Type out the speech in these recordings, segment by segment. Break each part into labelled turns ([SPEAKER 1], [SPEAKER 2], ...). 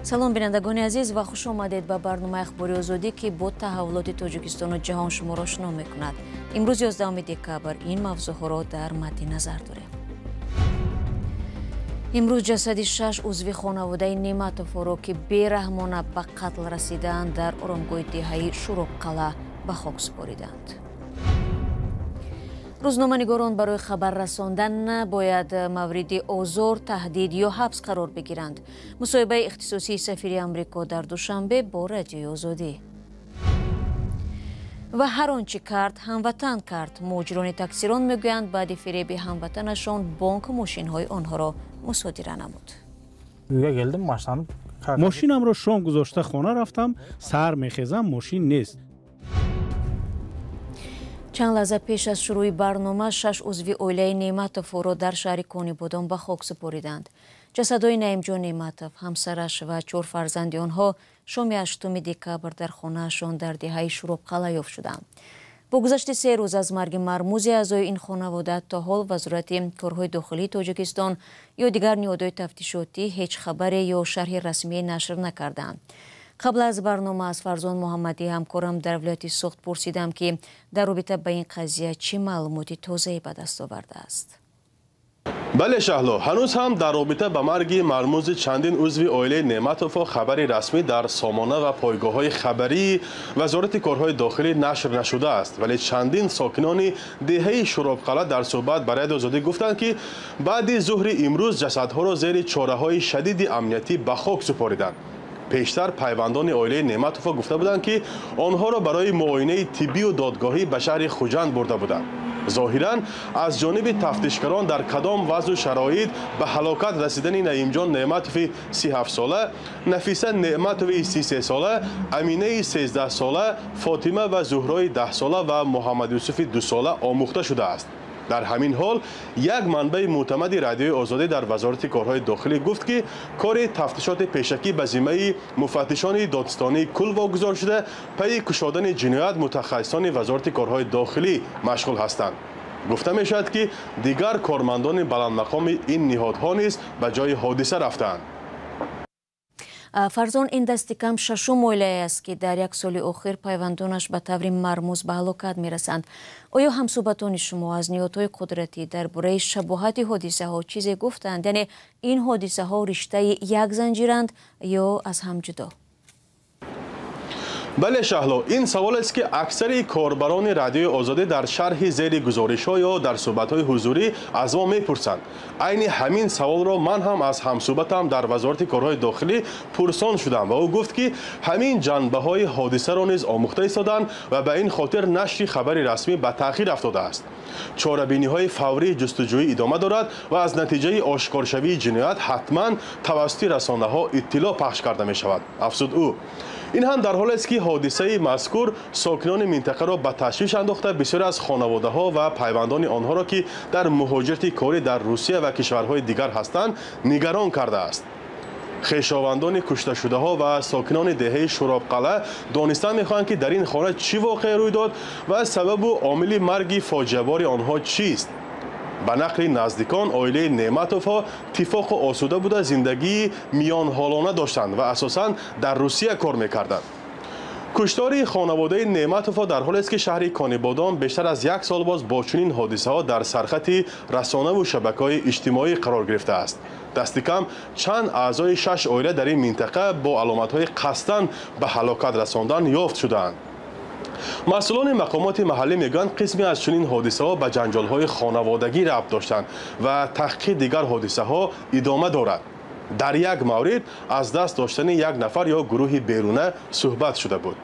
[SPEAKER 1] салом бинандагони азиз ва хуш омадед ба барномаи ахбори озодӣ ки бо таҳаввулоти тоҷикистону ҷаҳон шуморо ошно мекунад. имрӯз 11 декабр ин мавзӯъҳоро дар мадди назар дорем. имрӯз ҷасади 6 узви хонаводаи Нематовро ки бераҳмона ба қатл расидаанд дар оромгоҳи деҳаи Шуробқалъа ба хок супориданд. рӯзноманигорон барои хабар расондан набояд мавриди озор, таҳдид ё ҳабс қарор бигиранд. мусоҳибаи ихтисосии сафири Амрико дар душанбе бо Радиои Озодӣ. ва ҳар он чӣ кард, ҳамватан кард. муҳоҷирони таксирон мегӯянд баъди фиреби ҳамватанашон бонк мошинҳои онҳоро мусодира намуд.
[SPEAKER 2] мошинамро шом гузошта хона рафтам, сар мехезам, мошин нест.
[SPEAKER 1] чанд лаҳза пеш аз шурӯи барнома 6 узви оилаи Нематовро дар шаҳри Конибодон ба хок супориданд. ҷасадҳои Наимҷон Нематов, ҳамсараш ва 4 фарзанди онҳо шоми 8 декабр дар хонаашон дар деҳаи Шуробқалъа ёфт шуданд. бо гузашти 3 рӯз аз марги мармӯзи аъзои ин хонавода то ҳол Вазорати корҳои дохилии Тоҷикистон ё дигар ниҳодҳои тафтишотӣ ҳеҷ хабаре ё шарҳи расмие нашр накарданд. қабл аз барнома аз Фарзон Муҳаммадӣ ҳамкорам дар вилояти Суғд пурсидам ки дар робита ба ин қазия чӣ маълумоти тозае ба даст овардааст.
[SPEAKER 3] бале шаҳло, ҳанӯз ҳам дар робита ба марги мармӯзи чандин узви оилаи Нематовҳо хабари расмӣ дар сомона ва пойгоҳҳои хабарии Вазорати корҳои дохилӣ нашр нашудааст, вале чандин сокинони деҳаи Шуробқалъа дар суҳбат ба Радиои Озодӣ гуфтанд ки баъди зуҳри имрӯз ҷасадҳоро зери чораҳои шадиди амниятӣ ба хок супориданд. пештар пайвандони оилаи Нематовҳо гуфта буданд ки онҳоро барои муоинаи тиббию додгоҳӣ ба шаҳри Хуҷанд бурда буданд. зоҳиран аз ҷониби тафтишкарон дар кадом вазъу шароит ба ҳалокат расидани Наимҷон Нематови 37 сола, Нафиса Нематови 33 сола, Аминаи 13 сола, Фотима ва Зуҳрои 10 сола ва Муҳаммадюсуфи 2 сола омӯхта шудааст. дар ҳамин ҳол як манбаи мӯътамади Радиои Озодӣ дар Вазорати корҳои дохилӣ гуфт ки кори тафтишоти пешакӣ ба зиммаи муфаттишони додистонии кул вогузор шуда пайи кушодани ҷиноят мутахассисони Вазорати корҳои дохилӣ машғул ҳастанд. гуфта мешавад ки дигар кормандони баландмақоми ин ниҳодҳо низ ба ҷои ҳодиса рафтаанд.
[SPEAKER 1] Фарзон, ин дасти кам шашум оилае аст ки дар як соли охир пайвандонаш ба таври мармӯз ба ҳалокат мерасанд. оё ҳамсуҳбатони шумо аз ниҳодҳои қудратӣ дар бораи шабоҳати ҳодисаҳо чизе гуфтанд? яъне ин ҳодисаҳо риштаи як занҷиранд ё аз ҳам ҷудо?
[SPEAKER 3] бале шаҳло, ин саволест ки аксари корбарони Радиои Озодӣ дар шарҳи зери гузоришҳо ё дар суҳбатҳои ҳузурӣ аз мо мепурсанд. айни ҳамин саволро ман ҳам аз ҳамсуҳбатам дар Вазорати корҳои дохилӣ пурсон шудам ва ӯ гуфт ки ҳамин ҷанбаҳои ҳодисаро низ омӯхта истоданд ва ба ин хотир нашри хабари расмӣ ба таъхир афтодааст. чорабиниҳои фаврии ҷустуҷӯӣ идома дорад ва аз натиҷаи ошкоршавии ҷиноят ҳатман тавассути расонаҳо иттилоъ пахш карда мешавад, афзуд ӯ. ин ҳам дар ҳолест ки ҳодисаи мазкур сокинони минтақаро ба ташвиш андохта бисёре аз хонаводаҳо ва пайвандони онҳоро ки дар муҳоҷирати корӣ дар Русия ва кишварҳои дигар ҳастанд нигарон кардааст. хешовандони кушташудаҳо ва сокинони деҳаи Шуробқалъа дониста мехоҳанд ки дар ин хона чӣ воқеа рӯй дод ва сабабу омили марги фоҷиабори онҳо чист. ба нақли наздикон оилаи Нематовҳо тифоқу осуда буда зиндагии миёнҳолона доштанд ва асосан дар Русия кор мекарданд. куштори хонаводаи Нематовҳо дар ҳолест ки шаҳри Конибодон бештар аз як сол боз бо чунин ҳодисаҳо дар сархати расонаву шабакаҳои иҷтимоӣ қарор гирифтааст. дасти кам чанд аъзои 6 оила дар ин минтақа бо аломатҳои қасдан ба ҳалокат расондан ёфт шудаанд. масъулони мақомоти маҳаллӣ мегӯянд қисме аз чунин ҳодисаҳо ба ҷанҷолҳои хонаводагӣ рабт доштанд ва таҳқиқи дигар ҳодисаҳо идома дорад. дар як маврид аз даст доштани як нафар ё гурӯҳи беруна суҳбат шуда буд.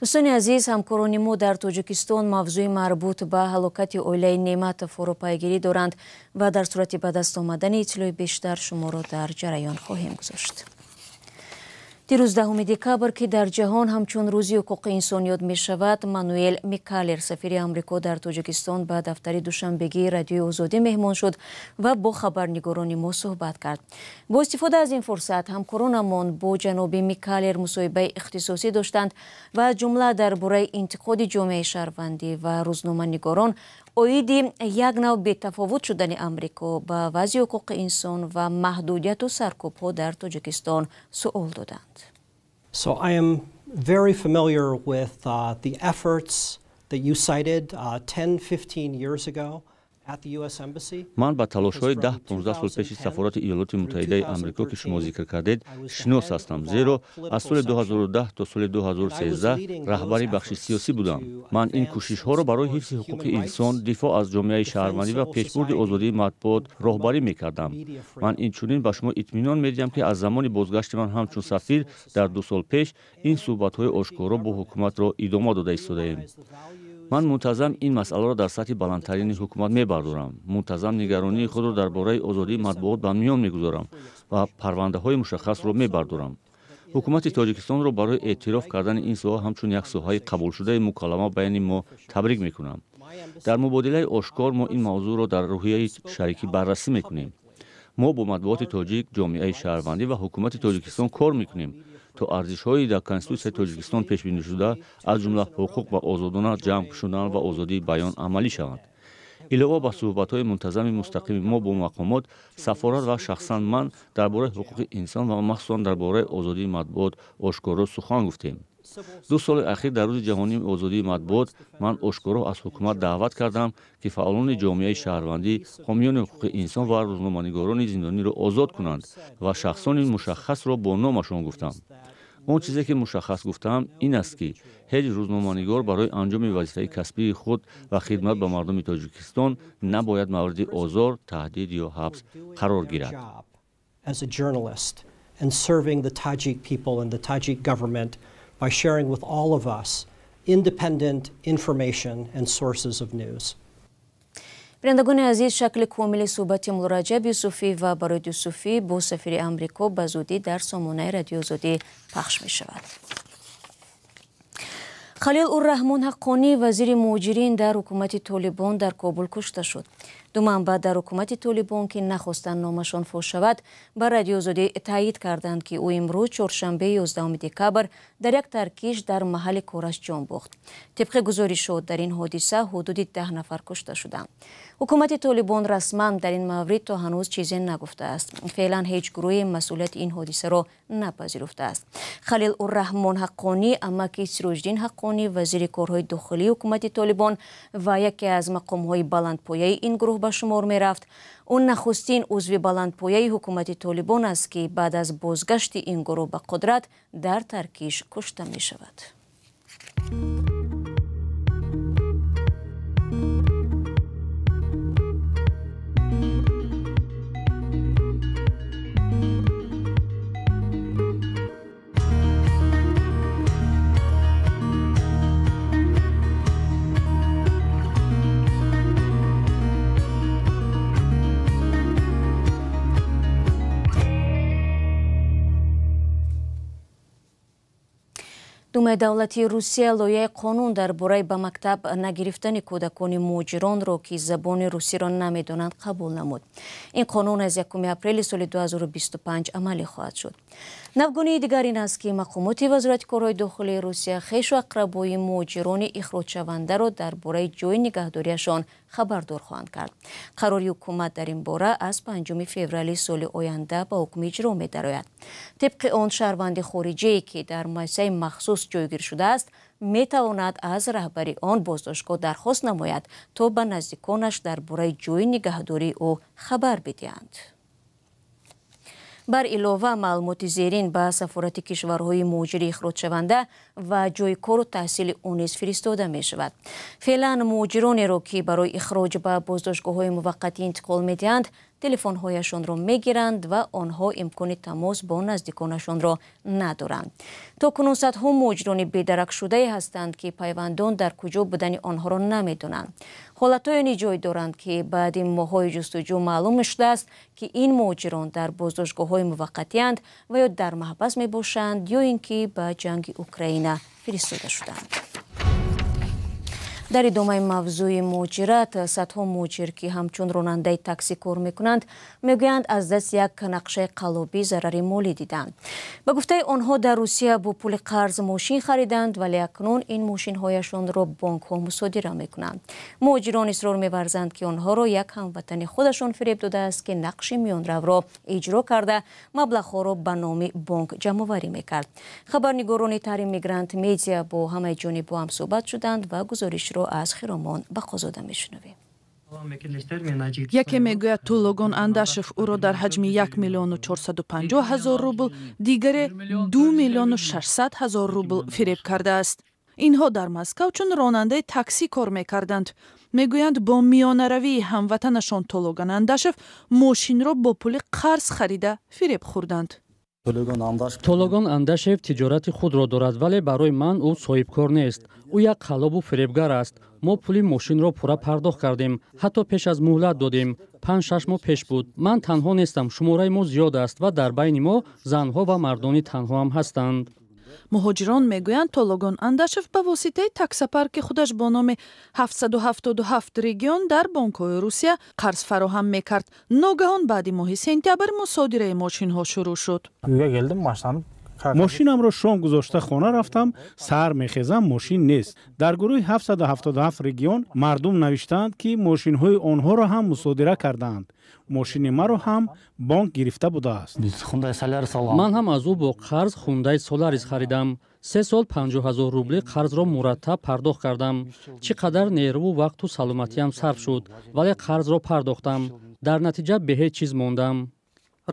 [SPEAKER 1] дӯстони азиз, ҳамкорони мо дар Тоҷикистон мавзӯи марбут ба ҳалокати оилаи Нематовро пайгирӣ доранд ва дар сурати ба даст омадани иттилои бештар шуморо дар ҷараён хоҳем гузошт. дирӯз 10 декабр ки дар ҷаҳон ҳамчун рӯзи ҳуқуқи инсон ёд мешавад, Мануэл Микалер, сафири Амрико дар Тоҷикистон, ба дафтари душанбегии Радиои Озодӣ меҳмон шуд ва бо хабарнигорони мо суҳбат кард. бо истифода аз ин фурсат ҳамкоронамон бо ҷаноби Микалер мусоҳибаи ихтисосӣ доштанд ва аз ҷумла дар бораи интиқоди ҷомеаи шаҳрвандӣ ва рӯзноманигорон оиди як нав бетафовут шудани амрико ба вазъи ҳуқуқи инсон ва маҳдудияту саркӯбҳо дар Тоҷикистон суол доданд.
[SPEAKER 4] So I am very familiar with the efforts that you cited 10-15 years ago.
[SPEAKER 5] ман ба талошҳои 10-15 сол пеши сафороти Иёлоти Муттаҳидаи Амрико ки шумо зикр кардед шинос ҳастам, зеро аз соли 2010 то соли 2013 раҳбари бахши сиёсӣ будам. ман ин кӯшишҳоро барои ҳифзи ҳуқуқи инсон, дифоъ аз ҷомеаи шаҳрвандӣ ва пешбурди озодии матбуот роҳбарӣ мекардам. ман инчунин ба шумо итминон медиҳам ки аз замони бозгашти ман ҳамчун сафир дар 2 сол пеш ин суҳбатҳои ошкоро бо ҳукуматро идома дода истодаем. ман мунтазам ин масъаларо дар сатҳи баландтарини ҳукумат мебардорам. мунтазам нигаронии худро дар бораи озодии матбуот ба миён мегузорам ва парвандаҳои мушаххасро мебардорам. ҳукумати Тоҷикистонро барои эътироф кардани ин соҳа ҳамчун як соҳаи қабулшудаи мукаллама байни мо табрик мекунам. дар мубодилаи ошкор мо ин мавзӯъро дар рӯҳияи шарикӣ баррасӣ мекунем. мо бо матбуоти тоҷик, ҷомеаи шаҳрвандӣ ва ҳукумати Тоҷикистон кор мекунем то арзишҳои дар Конститутсияи Тоҷикистон пешбинишуда аз ҷумла ҳуқуқ ба озодона ҷамъ шудан ва озодии баён амалӣ шаванд. илова ба суҳбатҳои мунтазами мустақими мо бо мақомот, сафорат ва шахсан ман дар бораи ҳуқуқи инсон ва махсусан дар бораи озодии матбуот ошкоро сухан гуфтем. 2 соли ахир дар рӯзи ҷаҳонии озодии матбуот ман ошкоро аз ҳукумат даъват кардам ки фаъолони ҷомеаи шаҳрвандӣ, ҳомиёни ҳуқуқи инсон ва рӯзноманигорони зиндониро озод кунанд ва шахсони мушаххасро бо номашон гуфтам. он чизе ки мушаххас гуфтаам ин аст ки ҳеҷ рӯзноманигор барои анҷоми вазифаи касбии худ ва хидмат ба мардуми Тоҷикистон набояд мавриди озор, таҳдид ё ҳабс қарор гирад.
[SPEAKER 4] As a journalist and serving the Tajik people and the Tajik government by sharing with all of us independent information and sources of news.
[SPEAKER 1] бинандагони азиз, шакли комили суҳбати Муллораҷаб Юсуфӣ ва Бароид Юсуфӣ бо сафири Амрико ба зудӣ дар сомонаи Радиои Озодӣ пахш мешавад. Халил ур-Раҳмон Ҳаққонӣ, вазири муҳоҷирин дар ҳукумати Толибон дар Кобул кушта шуд. ду манбаъ дар ҳукумати Толибон ки нахостанд номашон фош шавад, ба Радиои Озодӣ таъйид карданд ки ӯ имрӯз чоршанбе 11 декабр дар як таркиш дар маҳалли кораш ҷон бохт. тибқи гузоришот дар ин ҳодиса ҳудуди 10 нафар кушта шуданд. ҳукумати Толибон расман дар ин маврид то ҳанӯз чизе нагуфтааст. феълан ҳеҷ гурӯҳе масъулияти ин ҳодисаро напазируфтааст. Халил ур-Раҳмон Ҳаққонӣ, амаки Сироҷдин Ҳаққонӣ, вазири корҳои дохилии ҳукумати Толибон ва яке аз мақомҳои баландпояи ин гурӯҳ ба шумор мерафт. он нахустин узви баландпояи ҳукумати Толибон аст ки баъд аз бозгашти ин гурӯҳ ба қудрат дар таркиш кушта мешавад. думаи давлати Русия лоиҳаи қонун дар бораи ба мактаб нагирифтани кӯдакони муҳоҷиронро ки забони русиро намедонанд қабул намуд. ин қонун аз 1 апрели соли 2025 амалӣ хоҳад шуд. навгонии дигар ин аст ки мақомоти вазорати корҳои дохилии Русия хешу ақрабои муҳоҷирони ихроҷшавандаро дар бораи ҷойи нигаҳдориашон хабардор хоҳанд кард. қарори ҳукумат дар ин бора аз 5 феврали соли оянда ба ҳукм иҷро медарояд. тибқи он, шаҳрванди хориҷие ки дар муассисаи махсус ҷойгир шудааст метавонад аз раҳбари он боздоштгоҳ дархост намояд то ба наздиконаш дар бораи ҷойи нигаҳдории ӯ хабар бидиҳанд. бар илова маълумоти зерин ба сафорати кишварҳои муҳоҷири ихроҷшаванда ва ҷойи кору таҳсили он низ фиристода мешавад. феълан муҳоҷиронеро ки барои ихроҷ ба боздоштгоҳҳои муваққатӣ интиқол медиҳанд, телефонҳояшонро мегиранд ва онҳо имкони тамос бо наздиконашонро надоранд. то кунун садҳо муҳоҷирони бедарак шудае ҳастанд ки пайвандон дар куҷо будани онҳоро намедонанд. ҳолатҳояне ҷой доранд ки баъди моҳҳои ҷустуҷӯ маълум шудааст ки ин муҳоҷирон дар боздоштгоҳҳои муваққатианд ва ё дар маҳбас мебошанд ё ин ки ба ҷанги Украина фиристода шуданд. дар идомаи мавзӯи муҳоҷират садҳо муҳоҷир ки ҳамчун ронандаи такси кор мекунанд мегӯянд аз дасти як нақшаи қаллобӣ зарари молӣ диданд. ба гуфтаи онҳо дар Русия бо пули қарз мошин хариданд, вале акнун ин мошинҳояшонро бонкҳо мусодира мекунанд. муҳоҷирон исрор меварзанд ки онҳоро як ҳамватани худашон фиреб додааст ки нақши миёнравро иҷро карда маблағҳоро ба номи бонк ҷамъоварӣ мекард. хабарнигорони Таҳрир Мигрант Медиа бо ҳамаи ҷонибҳо ҳам суҳбат шуданд ва гузоришро аз Хиромон Бақозода мешунавем.
[SPEAKER 6] яке мегӯяд Тӯлогон Андашев ӯро дар ҳаҷми 1 миллиону 450 ҳазор рубл, дигаре 2 миллиону 600 ҳазор рубл фиреб кардааст. инҳо дар Москав чун ронандаи таксӣ кор мекарданд. мегӯянд бо миёнаравии ҳамватанашон Тӯлогон Андашев мошинро бо пули қарз харида фиреб хӯрданд.
[SPEAKER 7] Тӯлогон Андашев тиҷорати худро дорад, вале барои ман ӯ соҳибкор нест. ӯ як қаллобу фиребгар аст. мо пули мошинро пурра пардохт кардем, ҳатто пеш аз муҳлат додем. 5-6 моҳ пеш буд. ман танҳо нестам, шумораи мо зиёд аст ва дар байни мо занҳо ва мардони танҳоам ҳастанд.
[SPEAKER 6] муҳоҷирон мегӯянд Тӯлогон Андашев ба воситаи таксопарки худаш бо номи 777 регион дар бонкҳои Русия қарз фароҳам мекард. ногаҳон баъди моҳи сентябр мусодираи мошинҳо шурӯъ шуд.
[SPEAKER 2] мошинамро шом гузошта хона рафтам, сар мехезам, мошин нест. дар гурӯҳи 777 регион мардум навиштанд ки мошинҳои онҳоро ҳам мусодира кардаанд. мошини маро ҳам бонк гирифта будааст.
[SPEAKER 7] ман ҳам аз ӯ бо қарз хундаи Соларис харидам. 3 сол 50 000 рубли қарзро мураттаб пардохт кардам. чӣ қадар нерву вақту саломатиам сарф шуд, вале қарзро пардохтам. дар натиҷа бе ҳеҷ чиз мондам.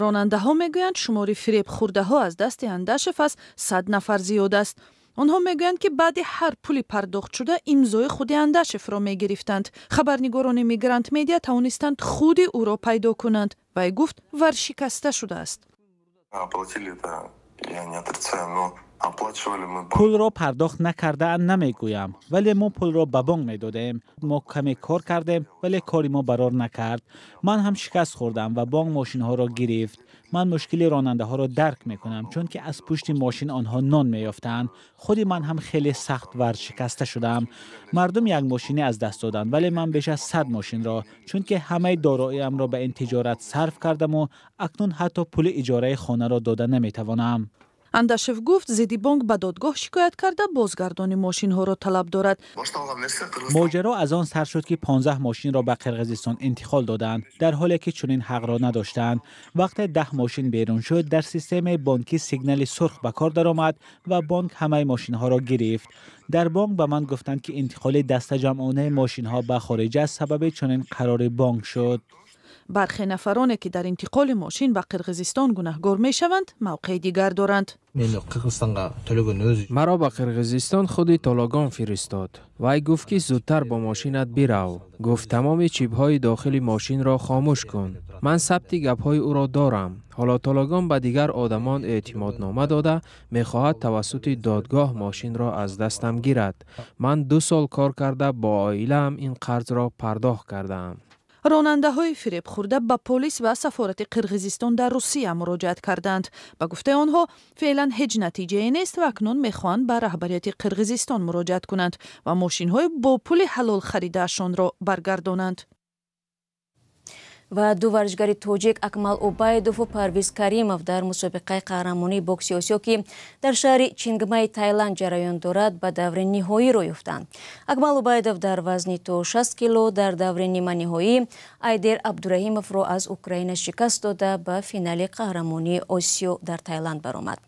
[SPEAKER 6] ронандаҳо мегӯянд шумори фиреб хӯрдаҳо аз дасти Андашев аз 100 нафар зиёд аст. онҳо мегӯянд ки баъди ҳар пули пардохтшуда имзои худи Андашевро мегирифтанд. хабарнигорони Мигрант Медиа тавонистанд худи ӯро пайдо кунанд. вай гуфт варшикаста шудааст.
[SPEAKER 8] пулро пардохт накардаам намегӯям, вале мо пулро ба бонк медодем. мо каме кор кардем, вале кори мо барор накард. ман ҳам шикаст хӯрдам ва бонк мошинҳоро гирифт. ман мушкили ронандаҳоро дарк мекунам, чунки аз пушти мошин онҳо нон меёфтанд. худи ман ҳам хеле сахт варшикаста шудам. мардум як мошини аз даст доданд, вале ман беш аз 100 мошинро, чунки ҳамаи дороиамро ба ин тиҷорат сарф кардаму акнун ҳатто пули иҷораи хонаро дода наметавонам.
[SPEAKER 6] Андашев гуфт зидди бонк ба додгоҳ шикоят карда бозгардони мошинҳоро талаб дорад.
[SPEAKER 8] моҷаро аз он сар шуд ки 15 мошинро ба Қирғизистон интиқол доданд, дар ҳоле ки чунин ҳақро надоштанд. вақте 10 мошин берун шуд, дар системаи бонкӣ сигнали сурх ба кор даромад ва бонк ҳамаи мошинҳоро гирифт. дар бонк ба ман гуфтанд ки интиқоли дастаҷамъонаи мошинҳо ба хориҷ аз сабаби чунин қарори бонк шуд.
[SPEAKER 6] бархе нафароне ки дар интиқоли мошин ба Қирғизистон гунаҳгор мешаванд, мавқеи дигар доранд.
[SPEAKER 9] маро ба Қирғизистон худи Тӯлогон фиристод. вай гуфт ки зудтар бо мошинат бирав. гуфт тамоми чипҳои дохили мошинро хомӯш кун. ман сабти гапҳои ӯро дорам. ҳоло Тӯлогон ба дигар одамон эътимоднома дода мехоҳад тавассути додгоҳ мошинро аз дастам гирад. ман 2 сол кор карда бо оилаам ин қарзро пардохт кардаам.
[SPEAKER 6] ронандаҳои фиребхӯрда ба полис ва сафорати Қирғизистон дар Русия муроҷиат карданд. ба гуфтаи онҳо феълан ҳеҷ натиҷае нест ва акнун мехоҳанд ба раҳбарияти Қирғизистон муроҷиат кунанд ва мошинҳои бо пули ҳалол харидаашонро баргардонанд.
[SPEAKER 1] ва ду варзишгари тоҷик Акмал Убайдову Парвиз Каримов дар мусобиқаи қаҳрамонии бокси Осиё ки дар шаҳри Чингмаи Таиланд ҷараён дорад ба даври ниҳоӣ рӯ ёфтанд. Акмал Убайдов дар вазни то 60 кило дар даври ниманиҳоӣ Айдер Абдураҳимовро аз Украина шикаст дода ба финали қаҳрамонии Осиё дар Таиланд баромад.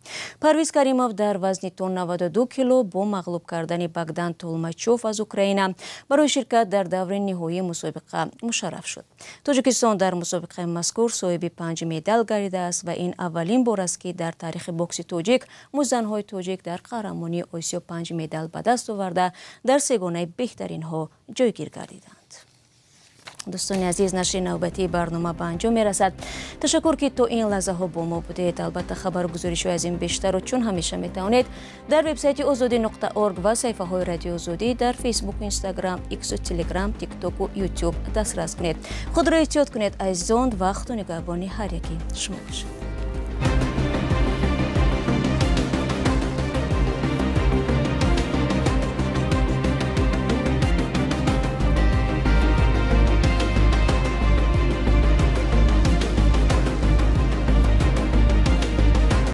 [SPEAKER 1] Парвиз Каримов дар вазни то 92 кило бо мағлуб кардани Богдан Толмачев аз Украина барои ширкат дар даври ниҳоии мусобиқа мушарраф шуд. Тоҷикистон дар мусобиқаи мазкур соҳиби 5 медал гардидааст ва ин аввалин бор аст ки дар таърихи бокси тоҷик музанҳои тоҷик дар қаҳрамонии Осиё 5 медал ба даст оварда дар сегонаи беҳтаринҳо ҷойгир гардиданд. дӯстони азиз, нашри навбатии барнома ба анҷом мерасад. ташаккур ки то ин лаҳзаҳо бо мо будед. албатта хабаргузоришҳои аз ин бештару чун ҳамеша метавонед дар вебсайти озодӣ.орг ва саҳифаҳои радиои Озодӣ дар Facebook, Instagram, X, Telegram, TikTok ва YouTube дастрас кунед. худро эҳтиёт кунед азизон. вақту нигоҳбони ҳар яки шумо бошад.